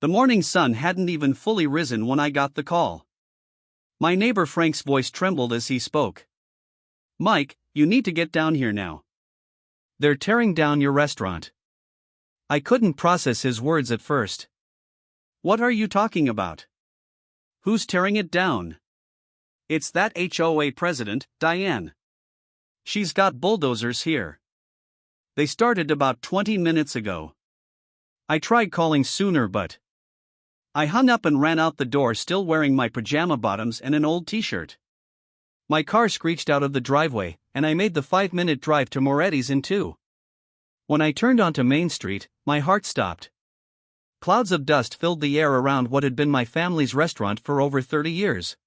The morning sun hadn't even fully risen when I got the call. My neighbor Frank's voice trembled as he spoke. "Mike, you need to get down here now. They're tearing down your restaurant." I couldn't process his words at first. "What are you talking about? Who's tearing it down?" "It's that HOA president, Diane. She's got bulldozers here. They started about 20 minutes ago. I tried calling sooner but..." I hung up and ran out the door still wearing my pajama bottoms and an old t-shirt. My car screeched out of the driveway, and I made the 5-minute drive to Moretti's in 2. When I turned onto Main Street, my heart stopped. Clouds of dust filled the air around what had been my family's restaurant for over 30 years.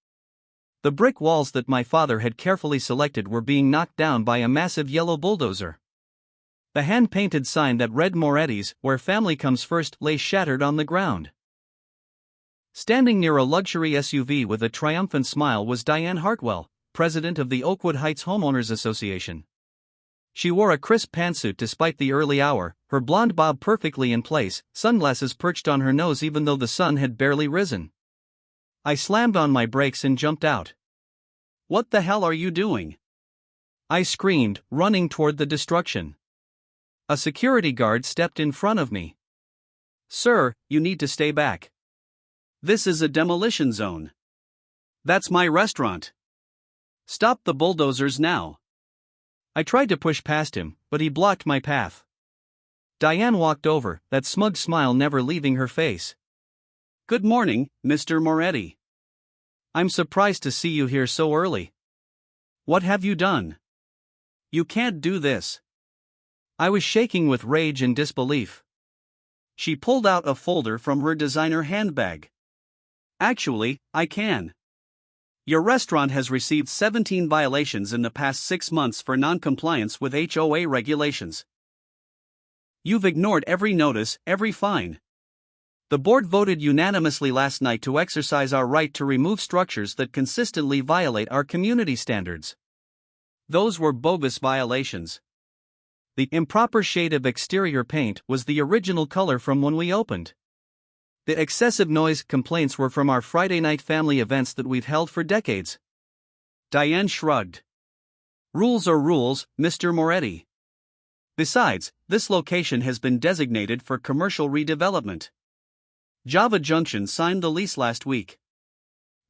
The brick walls that my father had carefully selected were being knocked down by a massive yellow bulldozer. The hand-painted sign that read "Moretti's, where family comes first," lay shattered on the ground. Standing near a luxury SUV with a triumphant smile was Diane Hartwell, president of the Oakwood Heights Homeowners Association. She wore a crisp pantsuit despite the early hour, her blonde bob perfectly in place, sunglasses perched on her nose even though the sun had barely risen. I slammed on my brakes and jumped out. "What the hell are you doing?" I screamed, running toward the destruction. A security guard stepped in front of me. "Sir, you need to stay back. This is a demolition zone. That's my restaurant. Stop the bulldozers now." I tried to push past him, but he blocked my path. Diane walked over, that smug smile never leaving her face. "Good morning, Mr. Moretti. I'm surprised to see you here so early. What have you done? You can't do this." I was shaking with rage and disbelief. She pulled out a folder from her designer handbag. "Actually, I can. Your restaurant has received 17 violations in the past 6 months for non-compliance with HOA regulations. You've ignored every notice, every fine. The board voted unanimously last night to exercise our right to remove structures that consistently violate our community standards. Those were bogus violations. The improper shade of exterior paint was the original color from when we opened. The excessive noise complaints were from our Friday night family events that we've held for decades." Diane shrugged. "Rules are rules, Mr. Moretti. Besides, this location has been designated for commercial redevelopment. Java Junction signed the lease last week.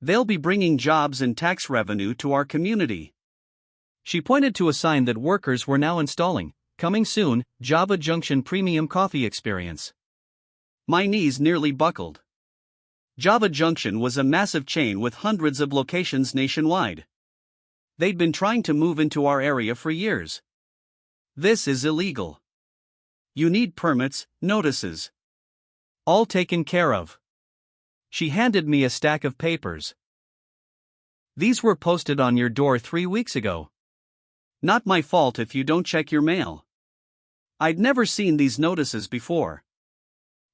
They'll be bringing jobs and tax revenue to our community." She pointed to a sign that workers were now installing, "Coming soon, Java Junction Premium Coffee Experience." My knees nearly buckled. Java Junction was a massive chain with hundreds of locations nationwide. They'd been trying to move into our area for years. This is illegal. You need permits, notices. All taken care of. She handed me a stack of papers. "These were posted on your door 3 weeks ago. Not my fault if you don't check your mail." I'd never seen these notices before.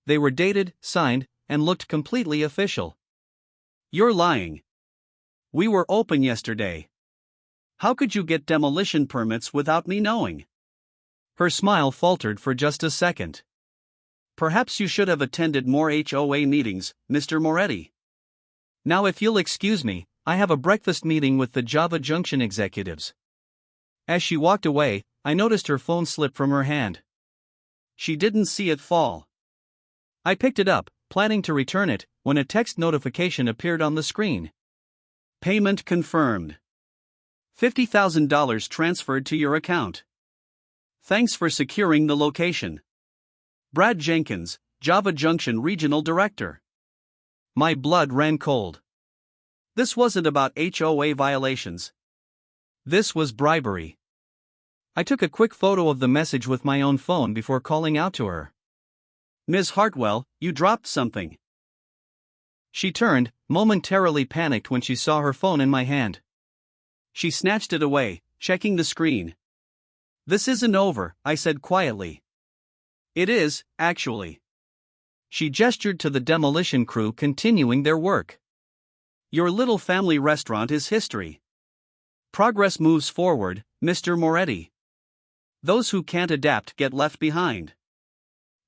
They were dated, signed, and looked completely official. "You're lying. We were open yesterday. How could you get demolition permits without me knowing?" Her smile faltered for just a second. "Perhaps you should have attended more HOA meetings, Mr. Moretti. Now if you'll excuse me, I have a breakfast meeting with the Java Junction executives." As she walked away, I noticed her phone slip from her hand. She didn't see it fall. I picked it up, planning to return it, when a text notification appeared on the screen. "Payment confirmed. $50,000 transferred to your account. Thanks for securing the location. Brad Jenkins, Java Junction Regional Director." My blood ran cold. This wasn't about HOA violations. This was bribery. I took a quick photo of the message with my own phone before calling out to her. "Ms. Hartwell, you dropped something." She turned, momentarily panicked when she saw her phone in my hand. She snatched it away, checking the screen. "This isn't over," I said quietly. "It is, actually." She gestured to the demolition crew continuing their work. "Your little family restaurant is history. Progress moves forward, Mr. Moretti. Those who can't adapt get left behind."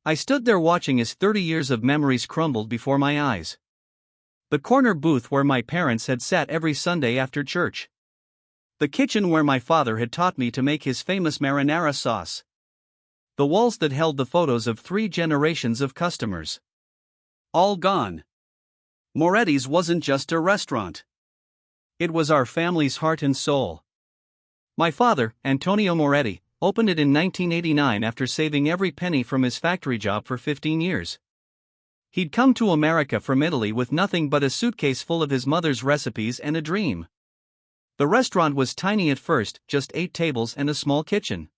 I stood there watching as 30 years of memories crumbled before my eyes. The corner booth where my parents had sat every Sunday after church. The kitchen where my father had taught me to make his famous marinara sauce. The walls that held the photos of 3 generations of customers. All gone. Moretti's wasn't just a restaurant. It was our family's heart and soul. My father, Antonio Moretti, opened it in 1989 after saving every penny from his factory job for 15 years. He'd come to America from Italy with nothing but a suitcase full of his mother's recipes and a dream. The restaurant was tiny at first, just 8 tables and a small kitchen.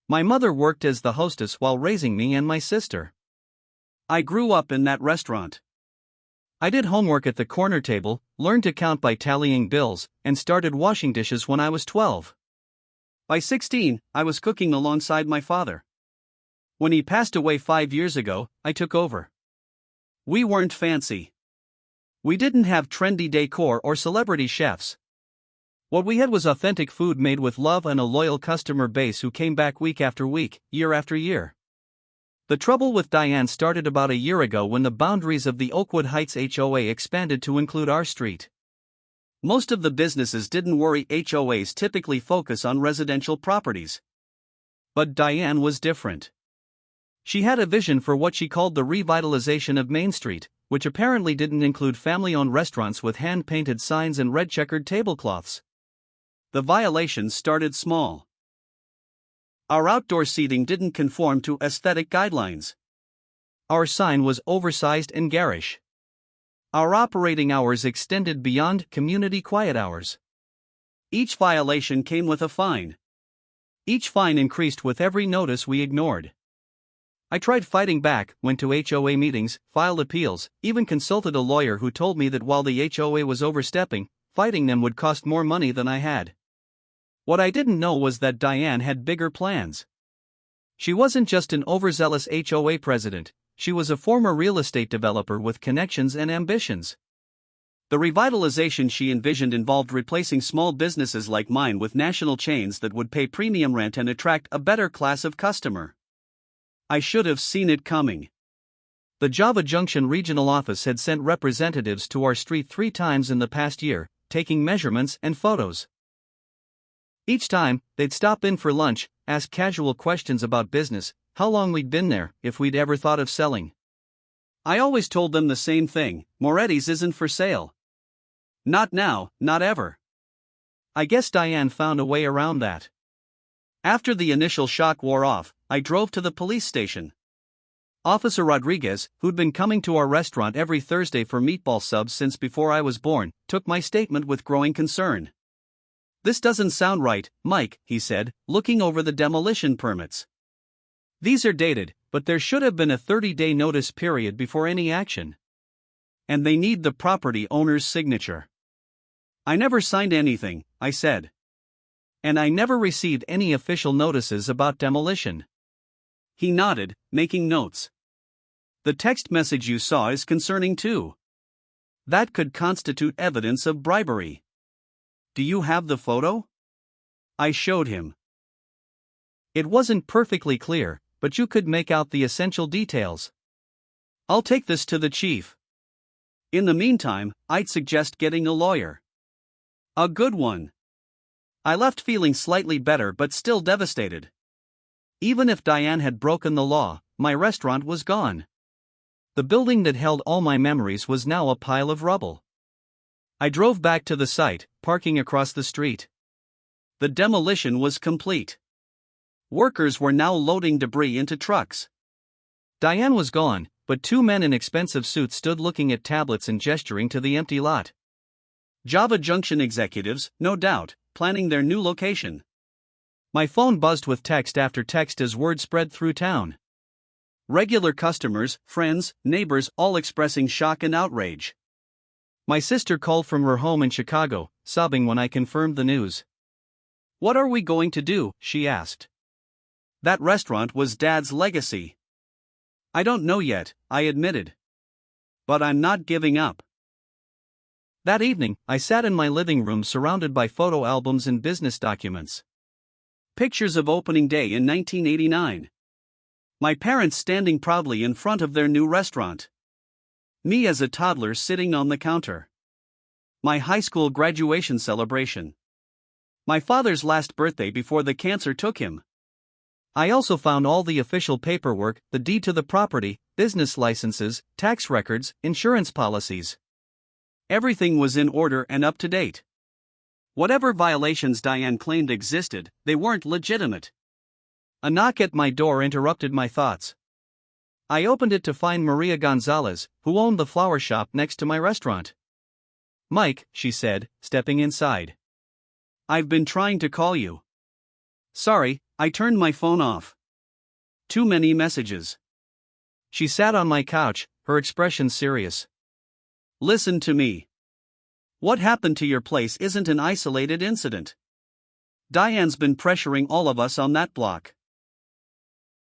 My mother worked as the hostess while raising me and my sister. I grew up in that restaurant. I did homework at the corner table, learned to count by tallying bills, and started washing dishes when I was 12. By 16, I was cooking alongside my father. When he passed away 5 years ago, I took over. We weren't fancy. We didn't have trendy decor or celebrity chefs. What we had was authentic food made with love and a loyal customer base who came back week after week, year after year. The trouble with Diane started about a year ago when the boundaries of the Oakwood Heights HOA expanded to include our street. Most of the businesses didn't worry. HOAs typically focus on residential properties. But Diane was different. She had a vision for what she called the revitalization of Main Street, which apparently didn't include family-owned restaurants with hand-painted signs and red-checkered tablecloths. The violations started small. Our outdoor seating didn't conform to aesthetic guidelines. Our sign was oversized and garish. Our operating hours extended beyond community quiet hours. Each violation came with a fine. Each fine increased with every notice we ignored. I tried fighting back, went to HOA meetings, filed appeals, even consulted a lawyer who told me that while the HOA was overstepping, fighting them would cost more money than I had. What I didn't know was that Diane had bigger plans. She wasn't just an overzealous HOA president, she was a former real estate developer with connections and ambitions. The revitalization she envisioned involved replacing small businesses like mine with national chains that would pay premium rent and attract a better class of customer. I should have seen it coming. The Java Junction regional office had sent representatives to our street 3 times in the past year, taking measurements and photos. Each time, they'd stop in for lunch, ask casual questions about business, how long we'd been there, if we'd ever thought of selling. I always told them the same thing: Moretti's isn't for sale. Not now, not ever. I guess Diane found a way around that. After the initial shock wore off, I drove to the police station. Officer Rodriguez, who'd been coming to our restaurant every Thursday for meatball subs since before I was born, took my statement with growing concern. "This doesn't sound right, Mike," he said, looking over the demolition permits. "These are dated, but there should have been a 30-day notice period before any action. And they need the property owner's signature." "I never signed anything," I said. "And I never received any official notices about demolition." He nodded, making notes. "The text message you saw is concerning too. That could constitute evidence of bribery. Do you have the photo?" I showed him. It wasn't perfectly clear, but you could make out the essential details. "I'll take this to the chief. In the meantime, I'd suggest getting a lawyer. A good one." I left feeling slightly better but still devastated. Even if Diane had broken the law, my restaurant was gone. The building that held all my memories was now a pile of rubble. I drove back to the site, parking across the street. The demolition was complete. Workers were now loading debris into trucks. Diane was gone, but 2 men in expensive suits stood looking at tablets and gesturing to the empty lot. Java Junction executives, no doubt, planning their new location. My phone buzzed with text after text as word spread through town. Regular customers, friends, neighbors, all expressing shock and outrage. My sister called from her home in Chicago, sobbing when I confirmed the news. "What are we going to do?" she asked. "That restaurant was Dad's legacy." "I don't know yet," I admitted. "But I'm not giving up." That evening, I sat in my living room surrounded by photo albums and business documents. Pictures of opening day in 1989. My parents standing proudly in front of their new restaurant. Me as a toddler sitting on the counter. My high school graduation celebration. My father's last birthday before the cancer took him. I also found all the official paperwork, the deed to the property, business licenses, tax records, insurance policies. Everything was in order and up to date. Whatever violations Diane claimed existed, they weren't legitimate. A knock at my door interrupted my thoughts. I opened it to find Maria Gonzalez, who owned the flower shop next to my restaurant. "Mike," she said, stepping inside. "I've been trying to call you." "Sorry, I turned my phone off. Too many messages." She sat on my couch, her expression serious. "Listen to me. What happened to your place isn't an isolated incident. Diane's been pressuring all of us on that block.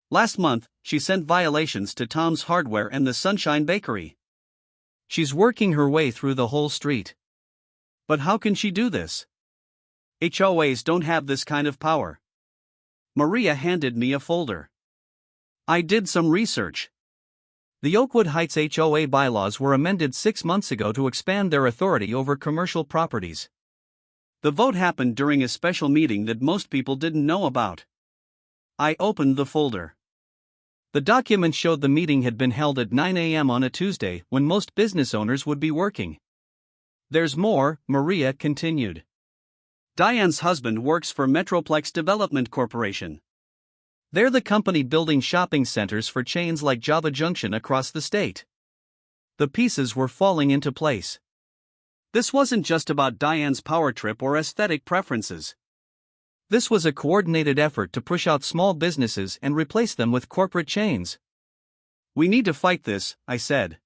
Last month, she sent violations to Tom's Hardware and the Sunshine Bakery. She's working her way through the whole street. But how can she do this? HOAs don't have this kind of power." Maria handed me a folder. I did some research. The Oakwood Heights HOA bylaws were amended 6 months ago to expand their authority over commercial properties. The vote happened during a special meeting that most people didn't know about. I opened the folder. The document showed the meeting had been held at 9 a.m. on a Tuesday when most business owners would be working. "There's more," Maria continued. "Diane's husband works for Metroplex Development Corporation. They're the company building shopping centers for chains like Java Junction across the state." The pieces were falling into place. This wasn't just about Diane's power trip or aesthetic preferences. This was a coordinated effort to push out small businesses and replace them with corporate chains. "We need to fight this," I said.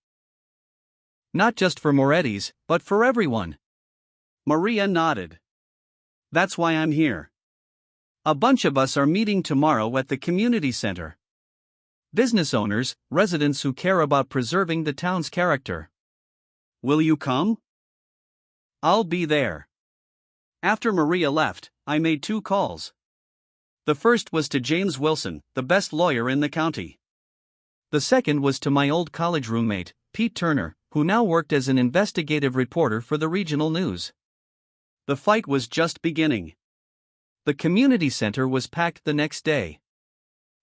"Not just for Moretti's, but for everyone." Maria nodded. "That's why I'm here. A bunch of us are meeting tomorrow at the community center. Business owners, residents who care about preserving the town's character. Will you come?" "I'll be there." After Maria left, I made 2 calls. The first was to James Wilson, the best lawyer in the county. The second was to my old college roommate, Pete Turner, who now worked as an investigative reporter for the regional news. The fight was just beginning. The community center was packed the next day.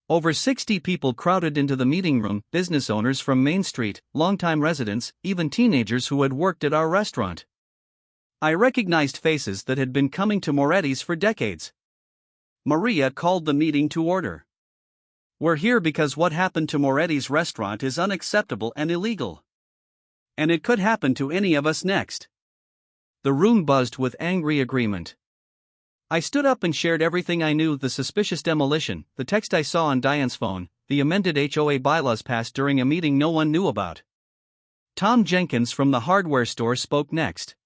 Over 60 people crowded into the meeting room, business owners from Main Street, longtime residents, even teenagers who had worked at our restaurant. I recognized faces that had been coming to Moretti's for decades. Maria called the meeting to order. "We're here because what happened to Moretti's restaurant is unacceptable and illegal. And it could happen to any of us next." The room buzzed with angry agreement. I stood up and shared everything I knew: the suspicious demolition, the text I saw on Diane's phone, the amended HOA bylaws passed during a meeting no one knew about. Tom Jenkins from the hardware store spoke next.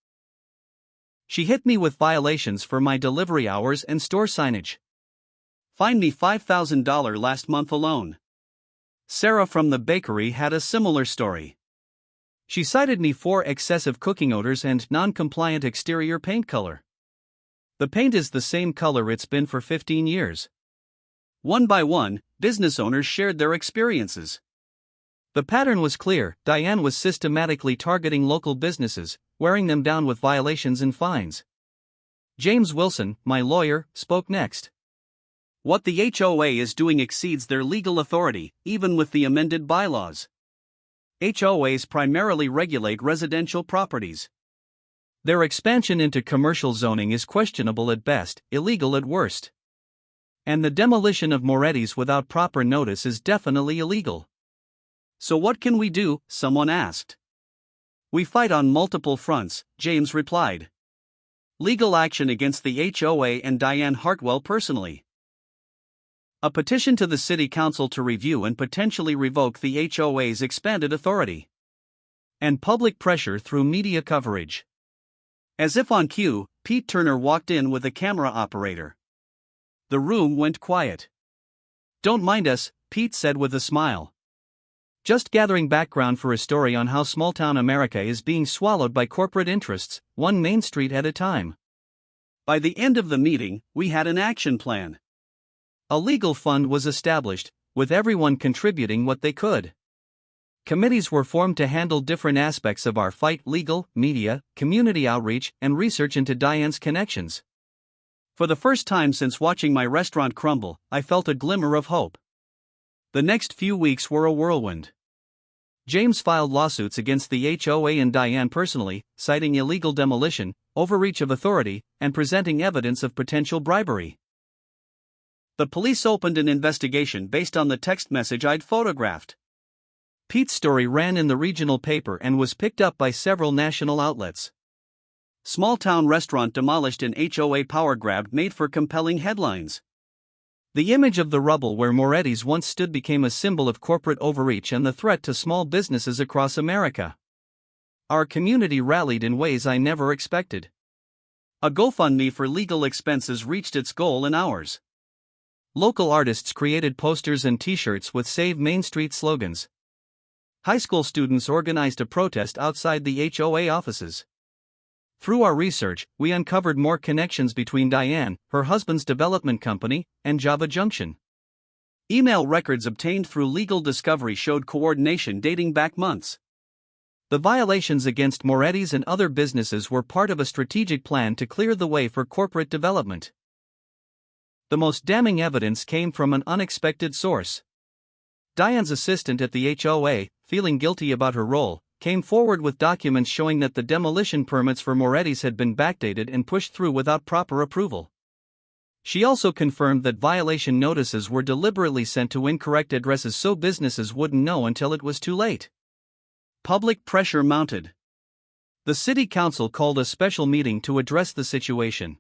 She hit me with violations for my delivery hours and store signage. Fined me $5,000 last month alone. Sarah from the bakery had a similar story. She cited me for excessive cooking odors and non-compliant exterior paint color. The paint is the same color it's been for 15 years. One by one, business owners shared their experiences. The pattern was clear: Diane was systematically targeting local businesses, wearing them down with violations and fines. James Wilson, my lawyer, spoke next. "What the HOA is doing exceeds their legal authority, even with the amended bylaws. HOAs primarily regulate residential properties. Their expansion into commercial zoning is questionable at best, illegal at worst. And the demolition of Moretti's without proper notice is definitely illegal." "So what can we do?" someone asked. "We fight on multiple fronts," James replied. "Legal action against the HOA and Diane Hartwell personally. A petition to the City Council to review and potentially revoke the HOA's expanded authority. And public pressure through media coverage." As if on cue, Pete Turner walked in with a camera operator. The room went quiet. "Don't mind us," Pete said with a smile. "Just gathering background for a story on how small-town America is being swallowed by corporate interests, one Main Street at a time." By the end of the meeting, we had an action plan. A legal fund was established, with everyone contributing what they could. Committees were formed to handle different aspects of our fight: legal, media, community outreach, and research into Diane's connections. For the first time since watching my restaurant crumble, I felt a glimmer of hope. The next few weeks were a whirlwind. James filed lawsuits against the HOA and Diane personally, citing illegal demolition, overreach of authority, and presenting evidence of potential bribery. The police opened an investigation based on the text message I'd photographed. Pete's story ran in the regional paper and was picked up by several national outlets. Small-town restaurant demolished in HOA power grab made for compelling headlines. The image of the rubble where Moretti's once stood became a symbol of corporate overreach and the threat to small businesses across America. Our community rallied in ways I never expected. A GoFundMe for legal expenses reached its goal in hours. Local artists created posters and t-shirts with Save Main Street slogans. High school students organized a protest outside the HOA offices. Through our research, we uncovered more connections between Diane, her husband's development company, and Java Junction. Email records obtained through legal discovery showed coordination dating back months. The violations against Moretti's and other businesses were part of a strategic plan to clear the way for corporate development. The most damning evidence came from an unexpected source. Diane's assistant at the HOA, feeling guilty about her role, came forward with documents showing that the demolition permits for Moretti's had been backdated and pushed through without proper approval. She also confirmed that violation notices were deliberately sent to incorrect addresses so businesses wouldn't know until it was too late. Public pressure mounted. The city council called a special meeting to address the situation.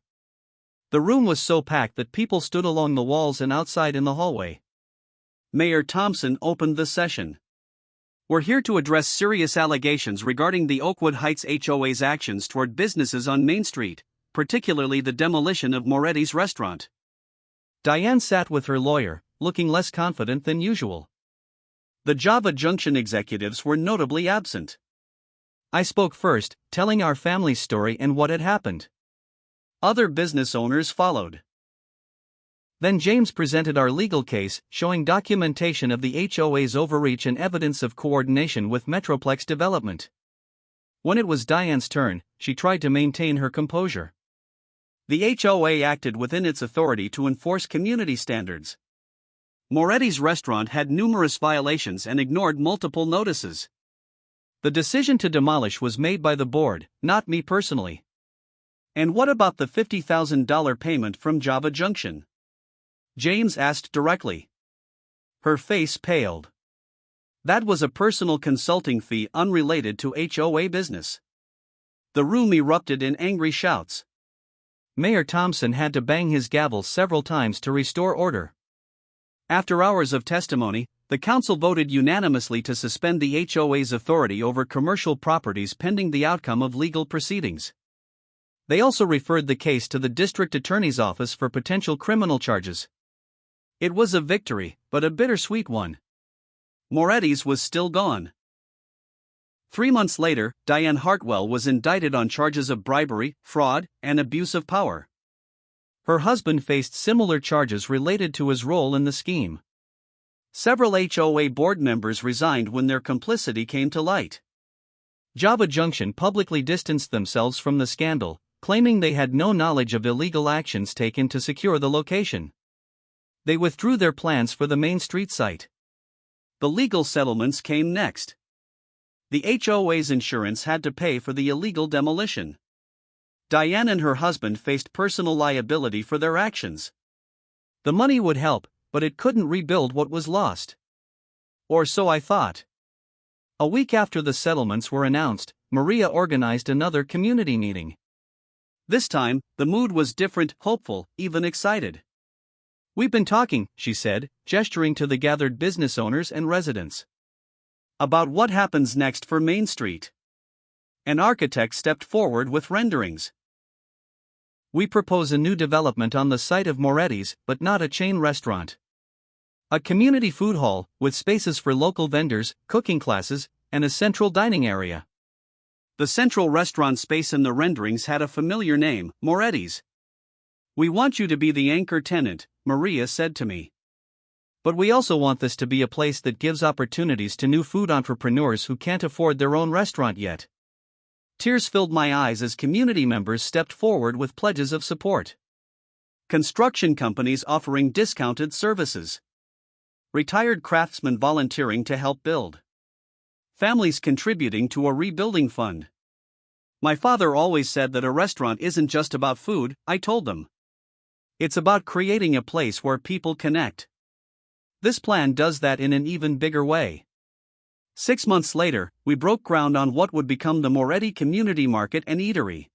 The room was so packed that people stood along the walls and outside in the hallway. Mayor Thompson opened the session. "We're here to address serious allegations regarding the Oakwood Heights HOA's actions toward businesses on Main Street, particularly the demolition of Moretti's restaurant." Diane sat with her lawyer, looking less confident than usual. The Java Junction executives were notably absent. I spoke first, telling our family's story and what had happened. Other business owners followed. Then James presented our legal case, showing documentation of the HOA's overreach and evidence of coordination with Metroplex Development. When it was Diane's turn, she tried to maintain her composure. The HOA acted within its authority to enforce community standards. Moretti's restaurant had numerous violations and ignored multiple notices. The decision to demolish was made by the board, not me personally. "And what about the $50,000 payment from Java Junction?" James asked directly. Her face paled. "That was a personal consulting fee unrelated to HOA business." The room erupted in angry shouts. Mayor Thompson had to bang his gavel several times to restore order. After hours of testimony, the council voted unanimously to suspend the HOA's authority over commercial properties pending the outcome of legal proceedings. They also referred the case to the district attorney's office for potential criminal charges. It was a victory, but a bittersweet one. Moretti's was still gone. 3 months later, Diane Hartwell was indicted on charges of bribery, fraud, and abuse of power. Her husband faced similar charges related to his role in the scheme. Several HOA board members resigned when their complicity came to light. Java Junction publicly distanced themselves from the scandal, claiming they had no knowledge of illegal actions taken to secure the location. They withdrew their plans for the Main Street site. The legal settlements came next. The HOA's insurance had to pay for the illegal demolition. Diane and her husband faced personal liability for their actions. The money would help, but it couldn't rebuild what was lost. Or so I thought. A week after the settlements were announced, Maria organized another community meeting. This time, the mood was different, hopeful, even excited. "We've been talking," she said, gesturing to the gathered business owners and residents. "About what happens next for Main Street." An architect stepped forward with renderings. "We propose a new development on the site of Moretti's, but not a chain restaurant. A community food hall, with spaces for local vendors, cooking classes, and a central dining area." The central restaurant space in the renderings had a familiar name, Moretti's. "We want you to be the anchor tenant," Maria said to me. But we also want this to be a place that gives opportunities to new food entrepreneurs who can't afford their own restaurant yet. Tears filled my eyes as community members stepped forward with pledges of support. Construction companies offering discounted services. Retired craftsmen volunteering to help build. Families contributing to a rebuilding fund. My father always said that a restaurant isn't just about food, I told them. It's about creating a place where people connect. This plan does that in an even bigger way. 6 months later, we broke ground on what would become the Moretti Community Market and Eatery.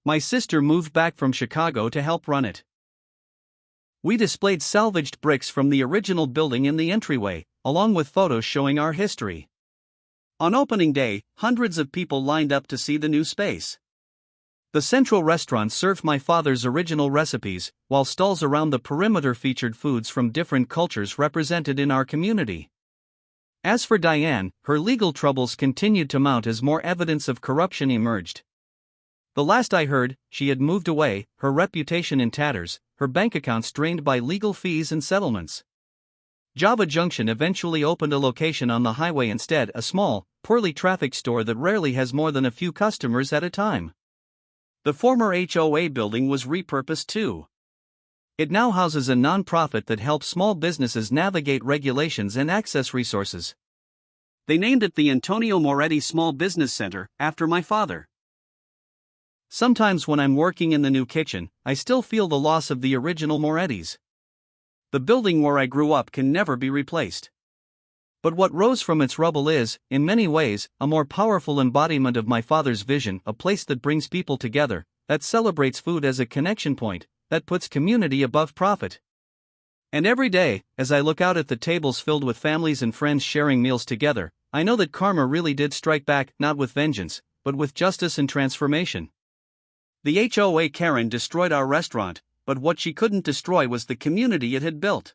My sister moved back from Chicago to help run it. We displayed salvaged bricks from the original building in the entryway, along with photos showing our history. On opening day, hundreds of people lined up to see the new space. The central restaurant served my father's original recipes, while stalls around the perimeter featured foods from different cultures represented in our community. As for Diane, her legal troubles continued to mount as more evidence of corruption emerged. The last I heard, she had moved away, her reputation in tatters, her bank accounts drained by legal fees and settlements. Java Junction eventually opened a location on the highway instead, a small, poorly trafficked store that rarely has more than a few customers at a time. The former HOA building was repurposed too. It now houses a non-profit that helps small businesses navigate regulations and access resources. They named it the Antonio Moretti Small Business Center, after my father. Sometimes when I'm working in the new kitchen, I still feel the loss of the original Moretti's. The building where I grew up can never be replaced. But what rose from its rubble is, in many ways, a more powerful embodiment of my father's vision, a place that brings people together, that celebrates food as a connection point, that puts community above profit. And every day, as I look out at the tables filled with families and friends sharing meals together, I know that karma really did strike back, not with vengeance, but with justice and transformation. The HOA Karen destroyed our restaurant, but what she couldn't destroy was the community it had built.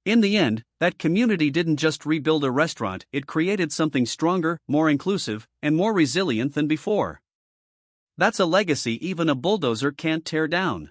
In the end, that community didn't just rebuild a restaurant, it created something stronger, more inclusive, and more resilient than before. That's a legacy even a bulldozer can't tear down.